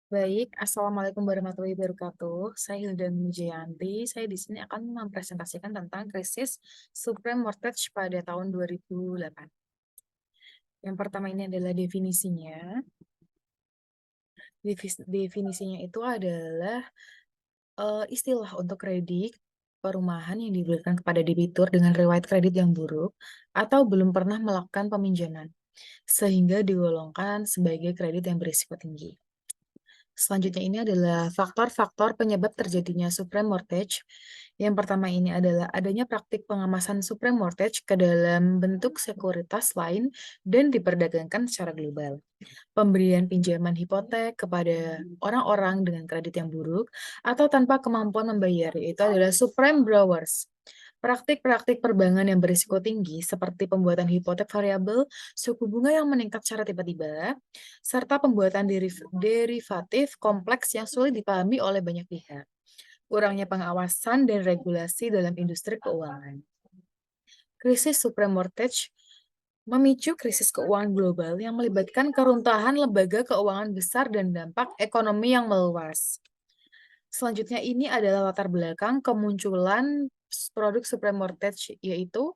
Baik, Assalamualaikum warahmatullahi wabarakatuh. Saya Hilda Wijayanti. Saya di sini akan mempresentasikan tentang krisis subprime mortgage pada tahun 2008. Yang pertama ini adalah definisinya. Definisinya itu adalah istilah untuk kredit perumahan yang diberikan kepada debitur dengan riwayat kredit yang buruk atau belum pernah melakukan peminjaman, sehingga digolongkan sebagai kredit yang berisiko tinggi. Selanjutnya ini adalah faktor-faktor penyebab terjadinya subprime mortgage. Yang pertama ini adalah adanya praktik pengemasan subprime mortgage ke dalam bentuk sekuritas lain dan diperdagangkan secara global. Pemberian pinjaman hipotek kepada orang-orang dengan kredit yang buruk atau tanpa kemampuan membayar, yaitu adalah subprime borrowers. Praktik-praktik perbankan yang berisiko tinggi seperti pembuatan hipotek variabel, suku bunga yang meningkat secara tiba-tiba, serta pembuatan derivatif kompleks yang sulit dipahami oleh banyak pihak. Kurangnya pengawasan dan regulasi dalam industri keuangan. Krisis subprime mortgage memicu krisis keuangan global yang melibatkan keruntuhan lembaga keuangan besar dan dampak ekonomi yang meluas. Selanjutnya ini adalah latar belakang kemunculan produk subprime mortgage, yaitu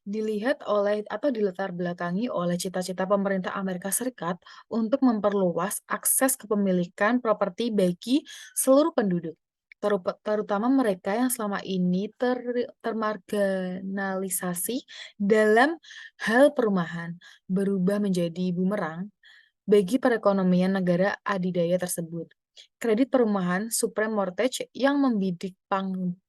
dilihat oleh atau dilatar belakangi oleh cita-cita pemerintah Amerika Serikat untuk memperluas akses kepemilikan properti bagi seluruh penduduk, terutama mereka yang selama ini termarginalisasi dalam hal perumahan, berubah menjadi bumerang bagi perekonomian negara adidaya tersebut. Kredit perumahan subprime mortgage yang membidik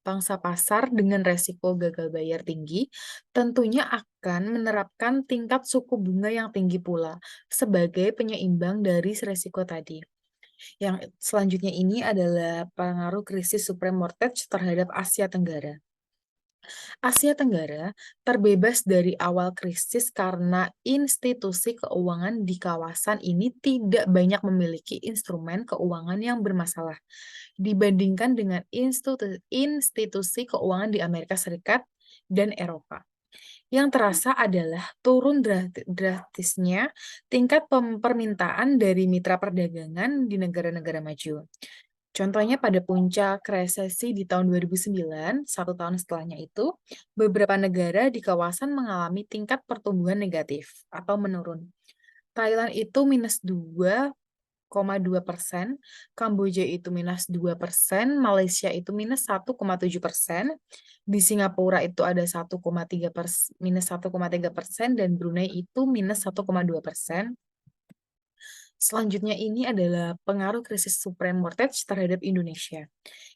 pangsa pasar dengan resiko gagal bayar tinggi tentunya akan menerapkan tingkat suku bunga yang tinggi pula sebagai penyeimbang dari resiko tadi. Yang selanjutnya ini adalah pengaruh krisis subprime mortgage terhadap Asia Tenggara. Asia Tenggara terbebas dari awal krisis karena institusi keuangan di kawasan ini tidak banyak memiliki instrumen keuangan yang bermasalah dibandingkan dengan institusi keuangan di Amerika Serikat dan Eropa. Yang terasa adalah turun drastisnya tingkat permintaan dari mitra perdagangan di negara-negara maju. Contohnya pada puncak resesi di tahun 2009, satu tahun setelahnya itu, beberapa negara di kawasan mengalami tingkat pertumbuhan negatif atau menurun. Thailand itu -2,2%, Kamboja itu -2%, Malaysia itu -1,7%, di Singapura itu ada -1,3%, dan Brunei itu -1,2%. Selanjutnya ini adalah pengaruh krisis subprime mortgage terhadap Indonesia.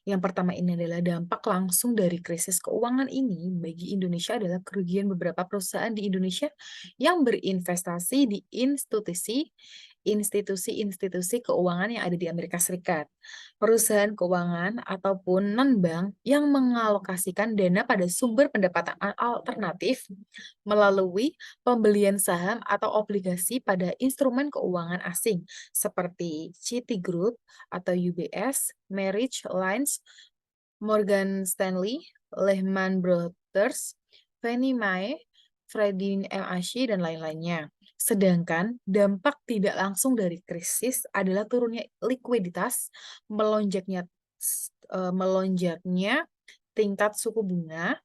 Yang pertama ini adalah dampak langsung dari krisis keuangan ini bagi Indonesia adalah kerugian beberapa perusahaan di Indonesia yang berinvestasi di institusi-institusi keuangan yang ada di Amerika Serikat. Perusahaan keuangan ataupun non-bank yang mengalokasikan dana pada sumber pendapatan alternatif melalui pembelian saham atau obligasi pada instrumen keuangan asing seperti Citigroup atau UBS, Merrill Lynch, Morgan Stanley, Lehman Brothers, Fannie Mae, Freddie MHC, dan lain-lainnya. Sedangkan dampak tidak langsung dari krisis adalah turunnya likuiditas, melonjaknya tingkat suku bunga,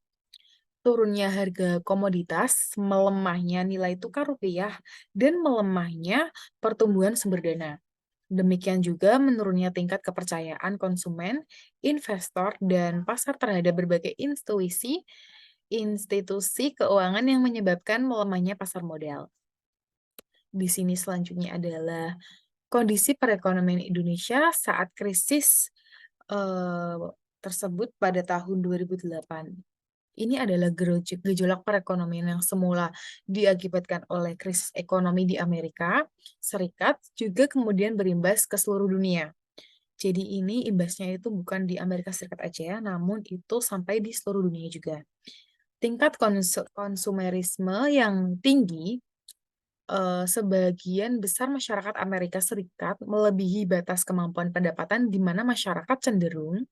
turunnya harga komoditas, melemahnya nilai tukar rupiah, dan melemahnya pertumbuhan sumber dana. Demikian juga menurunnya tingkat kepercayaan konsumen, investor, dan pasar terhadap berbagai institusi keuangan yang menyebabkan melemahnya pasar modal. Di sini selanjutnya adalah kondisi perekonomian Indonesia saat krisis eh, tersebut pada tahun 2008. Ini adalah gejolak perekonomian yang semula diakibatkan oleh krisis ekonomi di Amerika Serikat, juga kemudian berimbas ke seluruh dunia. Jadi ini imbasnya itu bukan di Amerika Serikat aja ya, namun itu sampai di seluruh dunia juga. Tingkat konsumerisme yang tinggi, sebagian besar masyarakat Amerika Serikat melebihi batas kemampuan pendapatan di mana masyarakat cenderung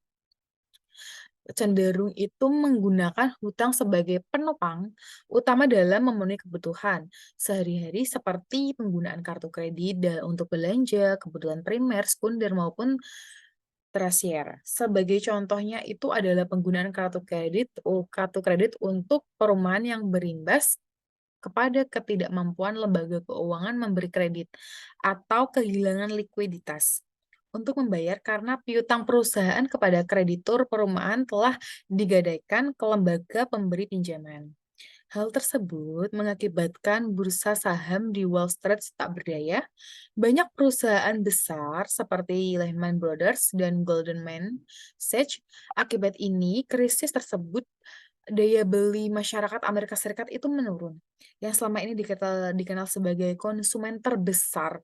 cenderung itu menggunakan hutang sebagai penopang utama dalam memenuhi kebutuhan sehari-hari seperti penggunaan kartu kredit untuk belanja, kebutuhan primer, sekunder, maupun tersier. Sebagai contohnya itu adalah penggunaan kartu kredit untuk perumahan yang berimbas kepada ketidakmampuan lembaga keuangan memberi kredit atau kehilangan likuiditas untuk membayar karena piutang perusahaan kepada kreditur perumahan telah digadaikan ke lembaga pemberi pinjaman. Hal tersebut mengakibatkan bursa saham di Wall Street tak berdaya. Banyak perusahaan besar seperti Lehman Brothers dan Goldman Sachs. Akibat ini, krisis tersebut daya beli masyarakat Amerika Serikat itu menurun. Yang selama ini dikenal sebagai konsumen terbesar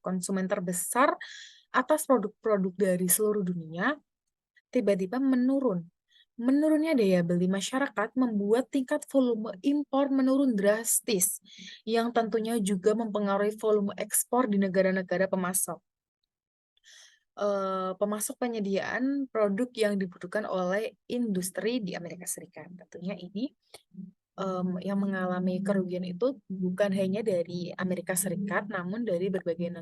atas produk-produk dari seluruh dunia, tiba-tiba menurun. Menurunnya daya beli masyarakat membuat tingkat volume impor menurun drastis, yang tentunya juga mempengaruhi volume ekspor di negara-negara pemasok. Pemasok penyediaan produk yang dibutuhkan oleh industri di Amerika Serikat. Tentunya ini yang mengalami kerugian itu bukan hanya dari Amerika Serikat, namun dari berbagai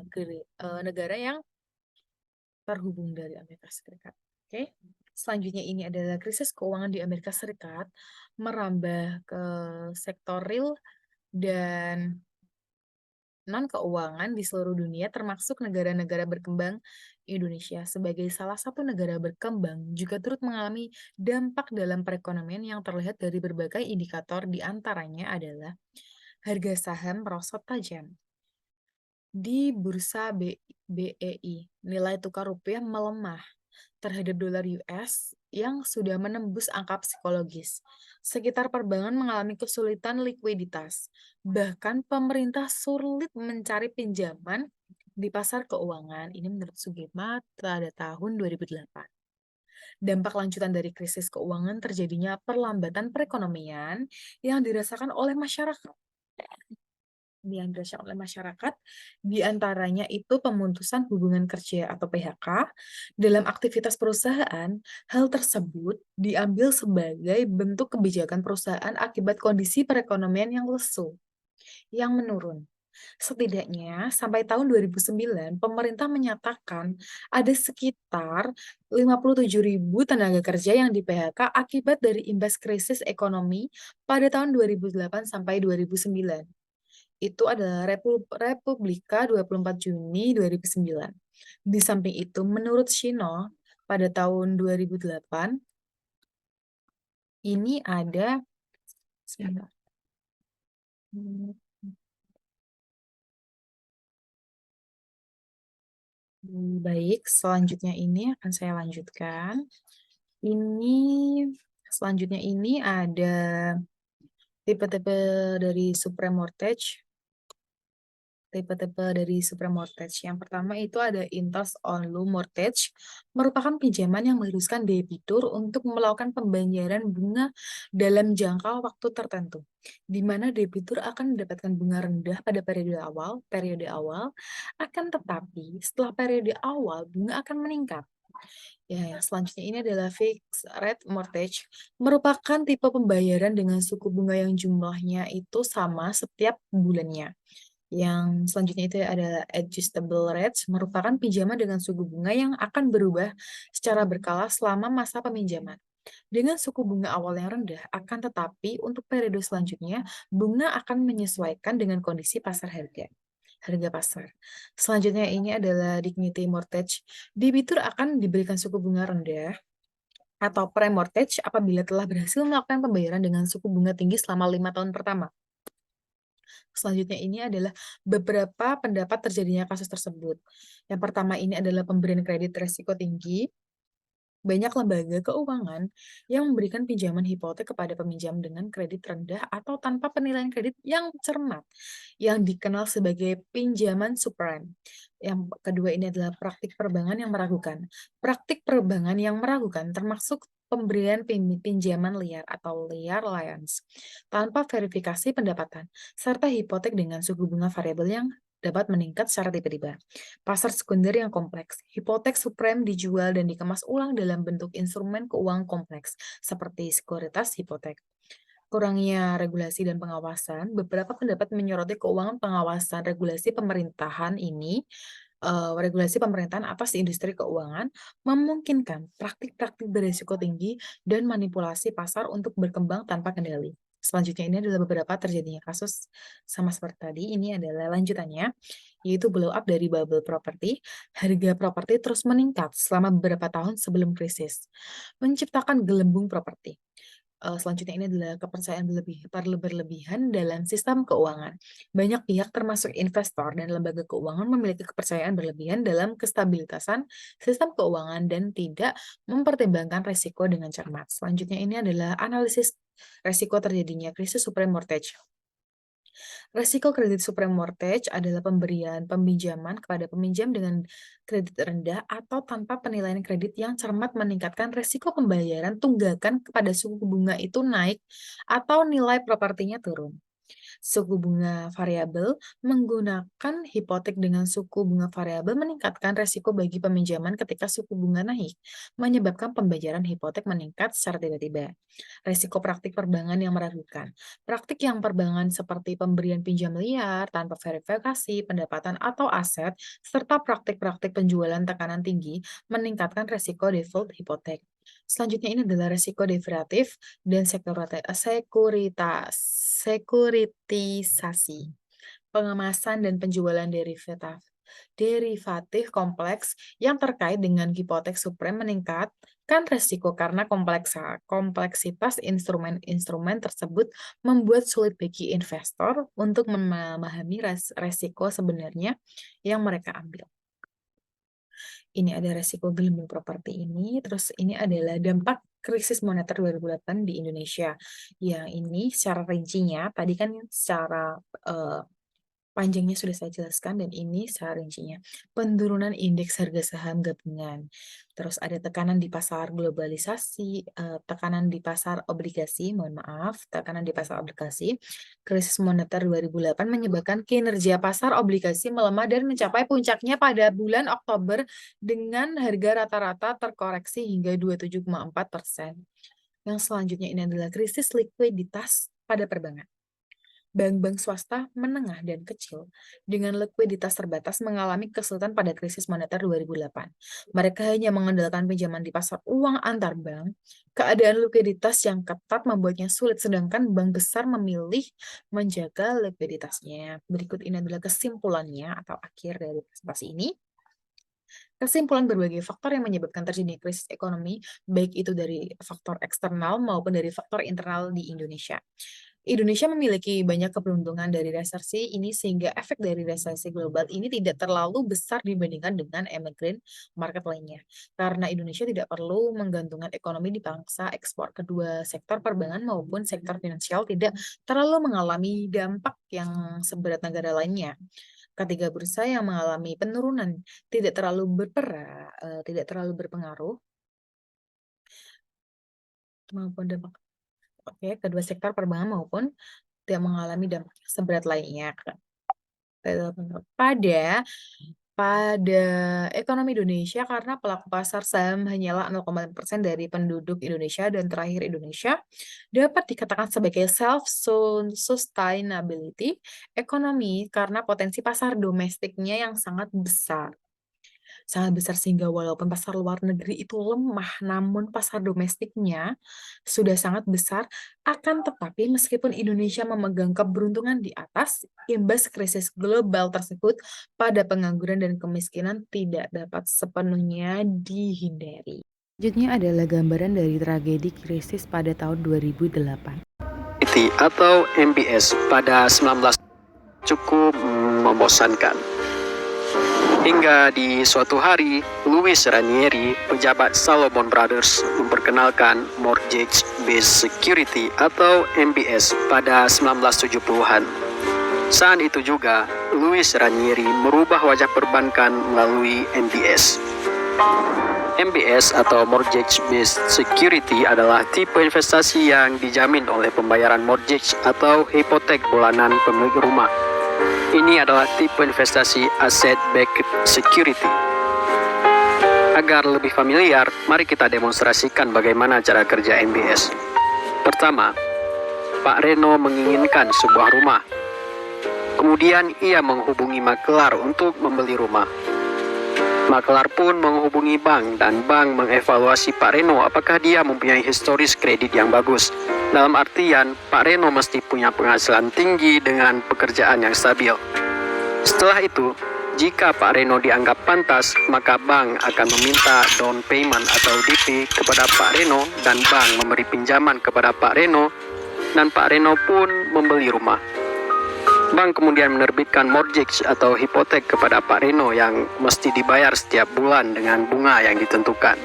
negara yang terhubung dari Amerika Serikat. Oke. Selanjutnya ini adalah krisis keuangan di Amerika Serikat merambah ke sektor real dan non-keuangan di seluruh dunia termasuk negara-negara berkembang. Indonesia sebagai salah satu negara berkembang juga turut mengalami dampak dalam perekonomian yang terlihat dari berbagai indikator, di antaranya adalah harga saham merosot tajam. Di bursa BEI, nilai tukar rupiah melemah terhadap dolar US yang sudah menembus angka psikologis. Sekitar perbankan mengalami kesulitan likuiditas. Bahkan pemerintah sulit mencari pinjaman di pasar keuangan. Ini menurut Sugima pada tahun 2008. Dampak lanjutan dari krisis keuangan terjadinya perlambatan perekonomian yang dirasakan oleh masyarakat di antaranya itu pemutusan hubungan kerja atau PHK dalam aktivitas perusahaan. Hal tersebut diambil sebagai bentuk kebijakan perusahaan akibat kondisi perekonomian yang lesu, yang menurun. Setidaknya sampai tahun 2009, pemerintah menyatakan ada sekitar 57.000 tenaga kerja yang di PHK akibat dari imbas krisis ekonomi pada tahun 2008 sampai 2009. Itu adalah Republika 24 Juni 2009. Di samping itu, menurut Shino, pada tahun 2008, ini ada, sebentar. Baik, selanjutnya ini akan saya lanjutkan. Selanjutnya ini ada tipe-tipe dari supreme mortgage. Tipe-tipe dari supreme mortgage. Yang pertama itu ada interest only mortgage, merupakan pinjaman yang mengharuskan debitur untuk melakukan pembayaran bunga dalam jangka waktu tertentu, di mana debitur akan mendapatkan bunga rendah pada periode awal, akan tetapi setelah periode awal bunga akan meningkat. Ya, selanjutnya ini adalah fixed rate mortgage, merupakan tipe pembayaran dengan suku bunga yang jumlahnya itu sama setiap bulannya. Yang selanjutnya itu adalah adjustable rates, merupakan pinjaman dengan suku bunga yang akan berubah secara berkala selama masa peminjaman. Dengan suku bunga awal yang rendah, akan tetapi untuk periode selanjutnya, bunga akan menyesuaikan dengan kondisi harga pasar. Selanjutnya ini adalah dignity mortgage. Debitur akan diberikan suku bunga rendah atau prime mortgage apabila telah berhasil melakukan pembayaran dengan suku bunga tinggi selama 5 tahun pertama. Selanjutnya ini adalah beberapa pendapat terjadinya kasus tersebut. Yang pertama ini adalah pemberian kredit risiko tinggi. Banyak lembaga keuangan yang memberikan pinjaman hipotek kepada peminjam dengan kredit rendah atau tanpa penilaian kredit yang cermat, yang dikenal sebagai pinjaman subprime. Yang kedua ini adalah praktik perbankan yang meragukan. Praktik perbankan yang meragukan termasuk pemberian pinjaman liar atau liar liance tanpa verifikasi pendapatan, serta hipotek dengan suku bunga variabel yang dapat meningkat secara tiba-tiba. Pasar sekunder yang kompleks. Hipotek subprime dijual dan dikemas ulang dalam bentuk instrumen keuangan kompleks, seperti sekuritas hipotek. Kurangnya regulasi dan pengawasan, beberapa pendapat menyoroti keuangan pengawasan regulasi pemerintahan ini, regulasi pemerintahan atas industri keuangan memungkinkan praktik-praktik berisiko tinggi dan manipulasi pasar untuk berkembang tanpa kendali. Selanjutnya ini adalah beberapa terjadinya kasus sama seperti tadi, ini adalah lanjutannya, yaitu blow up dari bubble properti. Harga properti terus meningkat selama beberapa tahun sebelum krisis, menciptakan gelembung properti. Selanjutnya ini adalah kepercayaan berlebihan dalam sistem keuangan. Banyak pihak termasuk investor dan lembaga keuangan memiliki kepercayaan berlebihan dalam kestabilitasan sistem keuangan dan tidak mempertimbangkan risiko dengan cermat. Selanjutnya ini adalah analisis risiko terjadinya krisis subprime mortgage. Resiko kredit subprime mortgage adalah pemberian peminjaman kepada peminjam dengan kredit rendah atau tanpa penilaian kredit yang cermat meningkatkan resiko pembayaran tunggakan kepada suku bunga itu naik atau nilai propertinya turun. Suku bunga variabel menggunakan hipotek dengan suku bunga variabel meningkatkan resiko bagi peminjaman ketika suku bunga naik, menyebabkan pembayaran hipotek meningkat secara tiba-tiba. Resiko praktik perbankan yang meragukan. Praktik yang perbankan seperti pemberian pinjam liar tanpa verifikasi pendapatan atau aset, serta praktik-praktik penjualan tekanan tinggi meningkatkan resiko default hipotek. Selanjutnya ini adalah resiko derivatif dan sekuritisasi. Pengemasan dan penjualan derivatif kompleks yang terkait dengan hipotek subprime meningkatkan resiko karena kompleksitas instrumen-instrumen tersebut membuat sulit bagi investor untuk memahami resiko sebenarnya yang mereka ambil. Ini ada resiko gelembung properti ini, terus ini adalah dampak krisis moneter 2008 di Indonesia. Yang ini secara rincinya, tadi kan secara panjangnya sudah saya jelaskan dan ini secara rincinya. Penurunan indeks harga saham gabungan. Terus ada tekanan di pasar globalisasi, tekanan di pasar obligasi, mohon maaf, tekanan di pasar obligasi. Krisis moneter 2008 menyebabkan kinerja pasar obligasi melemah dan mencapai puncaknya pada bulan Oktober dengan harga rata-rata terkoreksi hingga 27,4%. Yang selanjutnya ini adalah krisis likuiditas pada perbankan. Bank-bank swasta menengah dan kecil dengan likuiditas terbatas mengalami kesulitan pada krisis moneter 2008. Mereka hanya mengandalkan pinjaman di pasar uang antar bank. Keadaan likuiditas yang ketat membuatnya sulit, sedangkan bank besar memilih menjaga likuiditasnya. Berikut ini adalah kesimpulannya atau akhir dari presentasi ini. Kesimpulan berbagai faktor yang menyebabkan terjadinya krisis ekonomi, baik itu dari faktor eksternal maupun dari faktor internal di Indonesia. Indonesia memiliki banyak keberuntungan dari resesi ini sehingga efek dari resesi global ini tidak terlalu besar dibandingkan dengan emerging market lainnya. Karena Indonesia tidak perlu menggantungkan ekonomi di pangsa ekspor. Kedua sektor perbankan maupun sektor finansial tidak terlalu mengalami dampak yang seberat negara lainnya. Ketiga bursa yang mengalami penurunan tidak terlalu tidak terlalu berpengaruh maupun dampak. Oke, kedua sektor perbankan maupun tidak mengalami dampak seberat lainnya. Pada ekonomi Indonesia karena pelaku pasar saham hanyalah 0,5% dari penduduk Indonesia dan terakhir Indonesia dapat dikatakan sebagai self-sustainability ekonomi karena potensi pasar domestiknya yang sangat besar. Sangat besar sehingga walaupun pasar luar negeri itu lemah, namun pasar domestiknya sudah sangat besar. Akan tetapi meskipun Indonesia memegang keberuntungan di atas, imbas krisis global tersebut pada pengangguran dan kemiskinan tidak dapat sepenuhnya dihindari. Selanjutnya adalah gambaran dari tragedi krisis pada tahun 2008. Atau MBS pada 19 cukup membosankan. Hingga di suatu hari, Louis Ranieri, pejabat Salomon Brothers, memperkenalkan Mortgage-Based Security atau MBS pada 1970-an. Saat itu juga, Louis Ranieri merubah wajah perbankan melalui MBS. MBS atau Mortgage-Based Security adalah tipe investasi yang dijamin oleh pembayaran mortgage atau hipotek bulanan pemilik rumah. Ini adalah tipe investasi asset-backed security. Agar lebih familiar, mari kita demonstrasikan bagaimana cara kerja MBS. Pertama, Pak Reno menginginkan sebuah rumah. Kemudian ia menghubungi makelar untuk membeli rumah. Makelar pun menghubungi bank dan bank mengevaluasi Pak Reno apakah dia mempunyai historis kredit yang bagus. Dalam artian, Pak Reno mesti punya penghasilan tinggi dengan pekerjaan yang stabil. Setelah itu, jika Pak Reno dianggap pantas, maka bank akan meminta down payment atau DP kepada Pak Reno dan bank memberi pinjaman kepada Pak Reno dan Pak Reno pun membeli rumah. Bank kemudian menerbitkan mortgage atau hipotek kepada Pak Reno yang mesti dibayar setiap bulan dengan bunga yang ditentukan.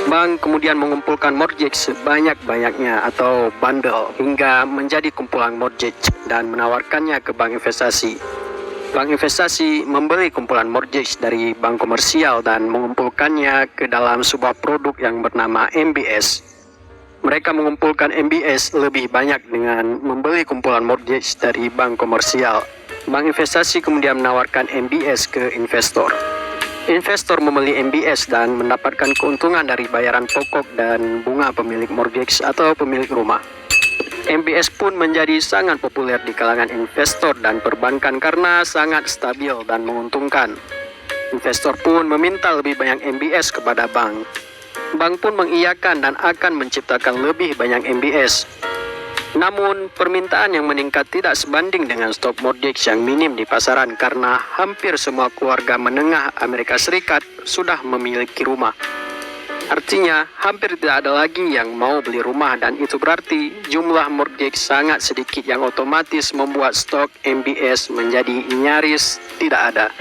Bank kemudian mengumpulkan mortgage sebanyak-banyaknya atau bundle hingga menjadi kumpulan mortgage dan menawarkannya ke bank investasi. Bank investasi membeli kumpulan mortgage dari bank komersial dan mengumpulkannya ke dalam sebuah produk yang bernama MBS. Mereka mengumpulkan MBS lebih banyak dengan membeli kumpulan mortgage dari bank komersial. Bank investasi kemudian menawarkan MBS ke investor. Investor membeli MBS dan mendapatkan keuntungan dari bayaran pokok dan bunga pemilik mortgage atau pemilik rumah. MBS pun menjadi sangat populer di kalangan investor dan perbankan karena sangat stabil dan menguntungkan. Investor pun meminta lebih banyak MBS kepada bank. Bank pun mengiyakan dan akan menciptakan lebih banyak MBS. Namun, permintaan yang meningkat tidak sebanding dengan stok mortgage yang minim di pasaran karena hampir semua keluarga menengah Amerika Serikat sudah memiliki rumah. Artinya, hampir tidak ada lagi yang mau beli rumah dan itu berarti jumlah mortgage sangat sedikit yang otomatis membuat stok MBS menjadi nyaris tidak ada.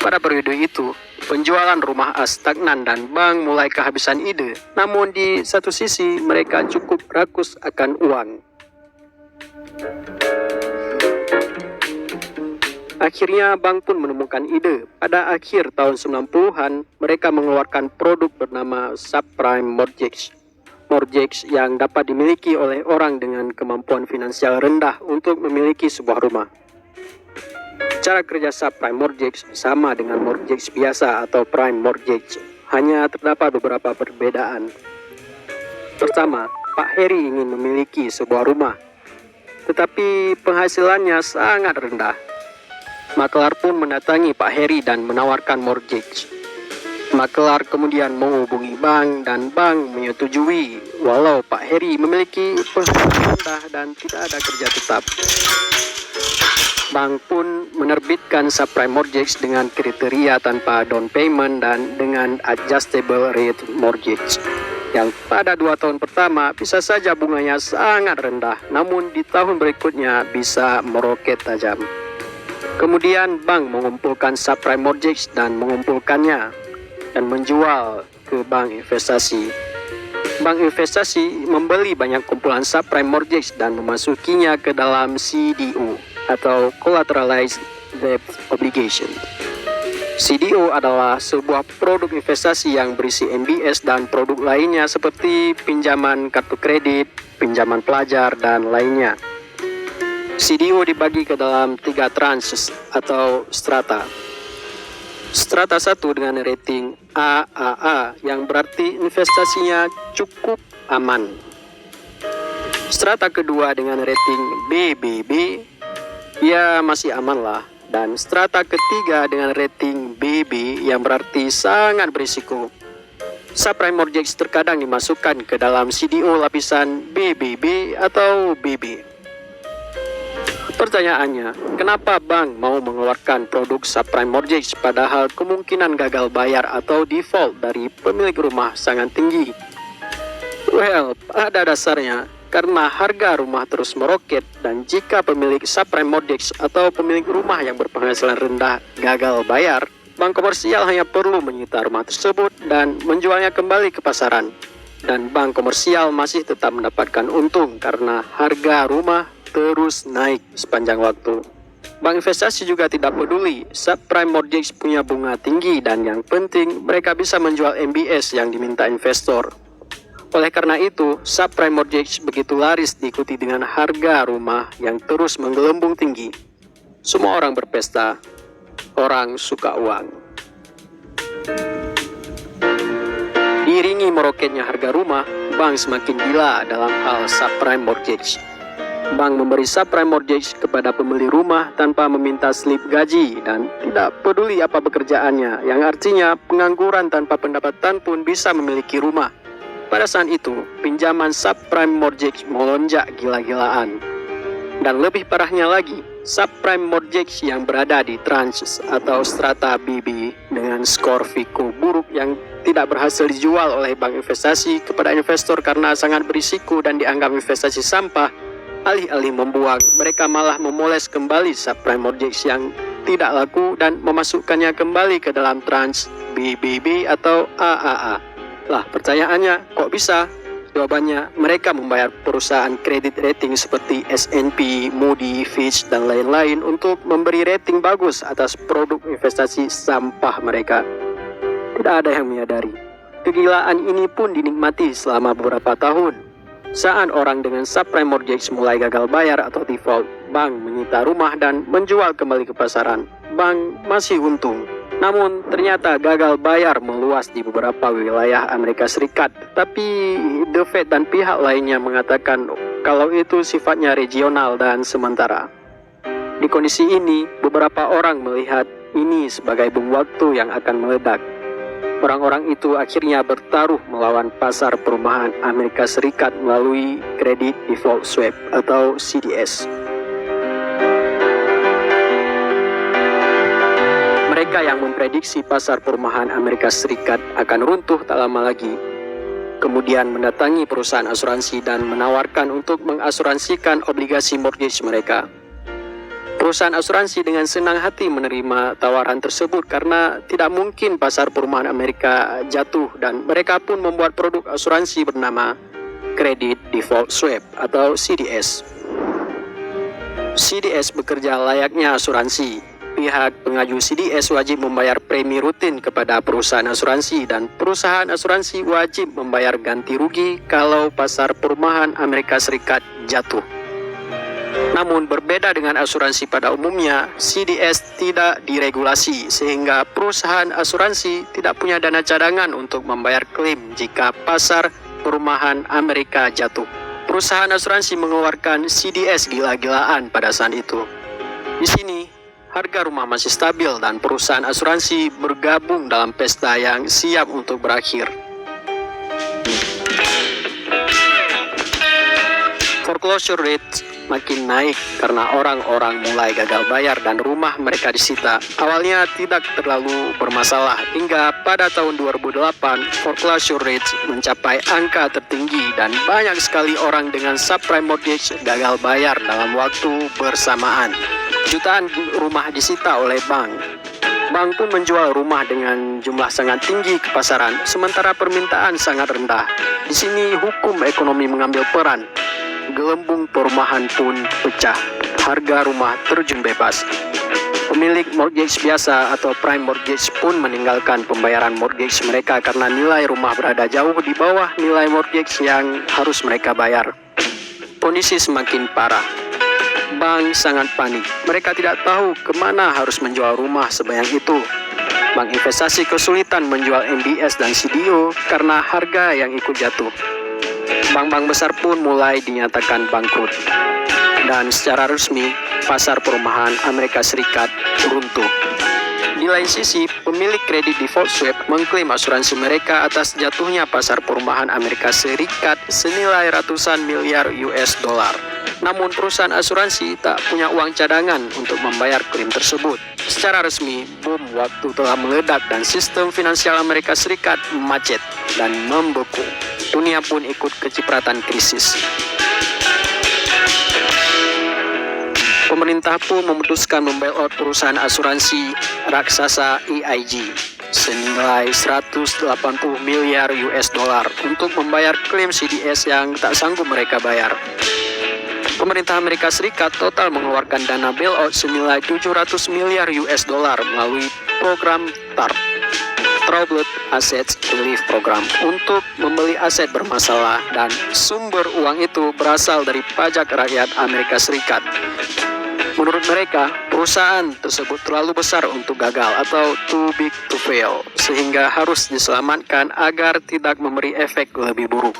Pada periode itu, penjualan rumah stagnan dan bank mulai kehabisan ide. Namun di satu sisi mereka cukup rakus akan uang. Akhirnya bank pun menemukan ide. Pada akhir tahun 90-an, mereka mengeluarkan produk bernama subprime mortgage. Mortgage yang dapat dimiliki oleh orang dengan kemampuan finansial rendah untuk memiliki sebuah rumah. Cara kerja subprime mortgage sama dengan mortgage biasa atau prime mortgage, hanya terdapat beberapa perbedaan. Pertama, Pak Heri ingin memiliki sebuah rumah, tetapi penghasilannya sangat rendah. Makelar pun mendatangi Pak Heri dan menawarkan mortgage. Makelar kemudian menghubungi bank dan bank menyetujui walau Pak Heri memiliki penghasilan rendah dan tidak ada kerja tetap. Bank pun menerbitkan subprime mortgage dengan kriteria tanpa down payment dan dengan adjustable rate mortgage. Yang pada 2 tahun pertama bisa saja bunganya sangat rendah, namun di tahun berikutnya bisa meroket tajam. Kemudian bank mengumpulkan subprime mortgage dan mengumpulkannya dan menjual ke bank investasi. Bank investasi membeli banyak kumpulan subprime mortgage dan memasukinya ke dalam CDO atau Collateralized Debt Obligation. CDO adalah sebuah produk investasi yang berisi MBS dan produk lainnya seperti pinjaman kartu kredit, pinjaman pelajar, dan lainnya. CDO dibagi ke dalam 3 tranches atau strata. Strata 1 dengan rating AAA yang berarti investasinya cukup aman. Strata kedua dengan rating BBB, ya masih aman lah. Dan strata ketiga dengan rating BB yang berarti sangat berisiko. Subprime mortgage terkadang dimasukkan ke dalam CDO lapisan BBB atau BB. Pertanyaannya, kenapa bank mau mengeluarkan produk subprime mortgage padahal kemungkinan gagal bayar atau default dari pemilik rumah sangat tinggi? Well, pada dasarnya karena harga rumah terus meroket dan jika pemilik subprime mortgage atau pemilik rumah yang berpenghasilan rendah gagal bayar, bank komersial hanya perlu menyita rumah tersebut dan menjualnya kembali ke pasaran. Dan bank komersial masih tetap mendapatkan untung karena harga rumah terus naik sepanjang waktu. Bank investasi juga tidak peduli subprime mortgage punya bunga tinggi dan yang penting mereka bisa menjual MBS yang diminta investor. Oleh karena itu, subprime mortgage begitu laris diikuti dengan harga rumah yang terus menggelembung tinggi. Semua orang berpesta, orang suka uang. Diiringi meroketnya harga rumah, bank semakin gila dalam hal subprime mortgage. Bank memberi subprime mortgage kepada pembeli rumah tanpa meminta slip gaji dan tidak peduli apa pekerjaannya, yang artinya pengangguran tanpa pendapatan pun bisa memiliki rumah. Pada saat itu, pinjaman subprime mortgage melonjak gila-gilaan. Dan lebih parahnya lagi, subprime mortgage yang berada di tranche atau strata BB dengan skor FICO buruk yang tidak berhasil dijual oleh bank investasi kepada investor karena sangat berisiko dan dianggap investasi sampah, alih-alih membuang, mereka malah memoles kembali subprime mortgage yang tidak laku dan memasukkannya kembali ke dalam tranche BBB atau AAA. Lah, pertanyaannya, kok bisa? Jawabannya, mereka membayar perusahaan kredit rating seperti S&P, Moody, Fitch, dan lain-lain untuk memberi rating bagus atas produk investasi sampah mereka. Tidak ada yang menyadari. Kegilaan ini pun dinikmati selama beberapa tahun. Saat orang dengan subprime mortgage mulai gagal bayar atau default, bank menyita rumah dan menjual kembali ke pasaran. Bank masih untung. Namun ternyata gagal bayar meluas di beberapa wilayah Amerika Serikat. Tapi The Fed dan pihak lainnya mengatakan kalau itu sifatnya regional dan sementara. Di kondisi ini, beberapa orang melihat ini sebagai bom waktu yang akan meledak. Orang-orang itu akhirnya bertaruh melawan pasar perumahan Amerika Serikat melalui Credit Default Swap atau CDS. Mereka yang memprediksi pasar perumahan Amerika Serikat akan runtuh tak lama lagi, kemudian mendatangi perusahaan asuransi dan menawarkan untuk mengasuransikan obligasi mortgage mereka. Perusahaan asuransi dengan senang hati menerima tawaran tersebut karena tidak mungkin pasar perumahan Amerika jatuh, dan mereka pun membuat produk asuransi bernama Credit Default Swap atau CDS. CDS bekerja layaknya asuransi. Pihak pengaju CDS wajib membayar premi rutin kepada perusahaan asuransi dan perusahaan asuransi wajib membayar ganti rugi kalau pasar perumahan Amerika Serikat jatuh. Namun berbeda dengan asuransi pada umumnya, CDS tidak diregulasi sehingga perusahaan asuransi tidak punya dana cadangan untuk membayar klaim jika pasar perumahan Amerika jatuh. Perusahaan asuransi mengeluarkan CDS gila-gilaan pada saat itu. Di sini, harga rumah masih stabil dan perusahaan asuransi bergabung dalam pesta yang siap untuk berakhir. Foreclosure rate makin naik karena orang-orang mulai gagal bayar dan rumah mereka disita. Awalnya tidak terlalu bermasalah hingga pada tahun 2008 foreclosure rate mencapai angka tertinggi dan banyak sekali orang dengan subprime mortgage gagal bayar dalam waktu bersamaan. Jutaan rumah disita oleh bank. Bank pun menjual rumah dengan jumlah sangat tinggi ke pasaran, sementara permintaan sangat rendah. Di sini hukum ekonomi mengambil peran. Gelembung perumahan pun pecah. Harga rumah terjun bebas. Pemilik mortgage biasa atau prime mortgage pun meninggalkan pembayaran mortgage mereka karena nilai rumah berada jauh di bawah nilai mortgage yang harus mereka bayar. Kondisi semakin parah. Bank sangat panik. Mereka tidak tahu kemana harus menjual rumah sebanyak itu. Bank investasi kesulitan menjual MBS dan CDO karena harga yang ikut jatuh. Bank-bank besar pun mulai dinyatakan bangkrut. Dan secara resmi, pasar perumahan Amerika Serikat runtuh. Di lain sisi, pemilik kredit default swap mengklaim asuransi mereka atas jatuhnya pasar perumahan Amerika Serikat senilai ratusan miliar US dollar. Namun perusahaan asuransi tak punya uang cadangan untuk membayar klaim tersebut. Secara resmi, bom waktu telah meledak dan sistem finansial Amerika Serikat macet dan membeku. Dunia pun ikut kecipratan krisis. Pemerintah pun memutuskan membailout perusahaan asuransi raksasa AIG senilai 180 miliar US dollar untuk membayar klaim CDS yang tak sanggup mereka bayar. Pemerintah Amerika Serikat total mengeluarkan dana bailout senilai 700 miliar US dollar melalui program TARP, Troubled Assets Relief Program untuk membeli aset bermasalah dan sumber uang itu berasal dari pajak rakyat Amerika Serikat. Menurut mereka, perusahaan tersebut terlalu besar untuk gagal atau too big to fail, sehingga harus diselamatkan agar tidak memberi efek lebih buruk.